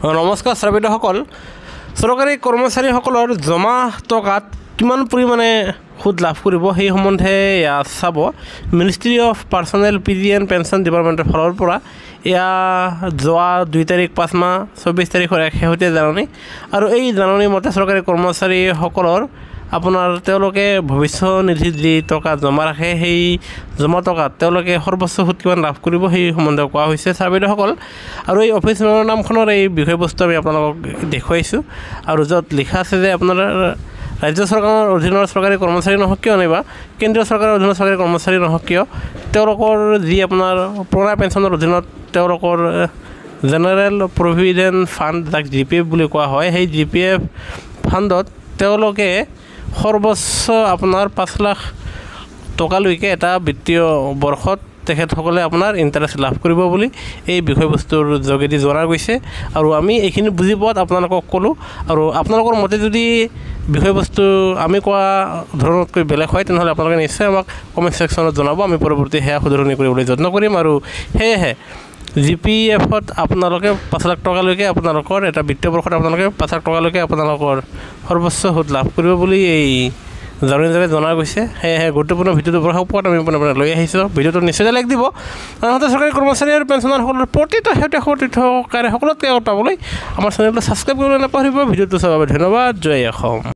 নমস্কাৰ শ্ৰোতাসকল চৰকাৰী কৰ্মচাৰীসকলৰ জমা টকাত কিমান পৰিমাণে সুদ লাভ কৰিব সেই সম্বন্ধে চাব ministry of personal PG and pension ডিপাৰ্টমেণ্টৰ ফালৰ পৰা এয়া যোৱা 2 তাৰিখ 5 মাহ 24 তাৰিখৰ শেহতীয়া জাননী আৰু এই জাননী মতে চৰকাৰী কৰ্মচাৰীসকলৰ আপোনাৰ তেওঁলোকে ভৱিষ্যনিধি যি টকা জমা ৰাখে সেই জমা টকাত তেওঁলোকে সৰ্বোচ্চ সুদ কিমান লাভ কৰিব সেই সম্বন্ধে কোৱা হৈছে ছাৰবেদসকল আৰু এই অফিচ নামখনৰ এই বিষয়বস্তু আমি আপোনালোকক দেখুৱাইছোঁ আৰু য'ত লিখা আছে যে আপোনাৰ ৰাজ্য চৰকাৰৰ অধীনৰ চৰকাৰী কৰ্মচাৰী নহওক কিয় নাইবা কেন্দ্ৰীয় চৰকাৰৰ অধীনৰ চৰকাৰী কৰ্মচাৰী নহওক কিয় তেওঁলোকৰ যি আপোনাৰ পুৰণা পেঞ্চনৰ অধীনত তেওঁলোকৰ জেনেৰেল প্ৰভিডেণ্ট ফাণ্ড যাক GPF বুলি কোৱা হয় সেই GPF ফাণ্ডত তেওঁলোকে সৰ্বোচ্চ আপোনাৰ 5 লাখ টকালৈকে এটা বিত্তীয় বৰ্ষত তেখেতসকলে আপোনাৰ ইণ্টাৰেষ্ট লাভ কৰিব বুলি এই বিষয়বস্তুৰ যোগেদি জনা গৈছে আৰু আমি এইখিনি বুজি পোৱাত আপোনালোকক ক'লোঁ আৰু আপোনালোকৰ মতে যদি বিষয়বস্তু আমি কোৱা ধৰণতকৈ বেলেগ হয় তেনেহ'লে আপোনালোকে নিশ্চয় আমাক কমেণ্ট ছেকশ্যনত জনাব আমি পৰৱৰ্তী সেয়া শুধৰণি কৰিবলৈ যত্ন কৰিম আৰু সেয়েহে GPFত আপোনালোকে 5 লাখ টকালৈকে আপোনালোকৰ এটা বিত্তীয় বৰ্ষত আপোনালোকে 5 লাখ টকালৈকে আপোনালোকৰ সৰ্বোচ্চ সুদ লাভ কৰিব বুলি এই জাননীযোগে জনা গৈছে সেয়েহে গুৰুত্বপূৰ্ণ ভিডিঅ'টো ওপৰত আমি আপোনাৰ লৈ আহিছোঁ ভিডিঅ'টো নিশ্চয় লাইক দিব আনহাতে চৰকাৰী কৰ্মচাৰী আৰু পেঞ্চনাৰসকলৰ প্ৰতিটো শেহতীয়া তথ্যকাৰী সকলোতকৈ আগত পাবলৈ আমাৰ চেনেলটো ছাবস্ক্ৰাইব কৰিবলৈ নাপাহৰিব ভিডিঅ'টো চাবৰ বাবে ধন্যবাদ জয় অসম।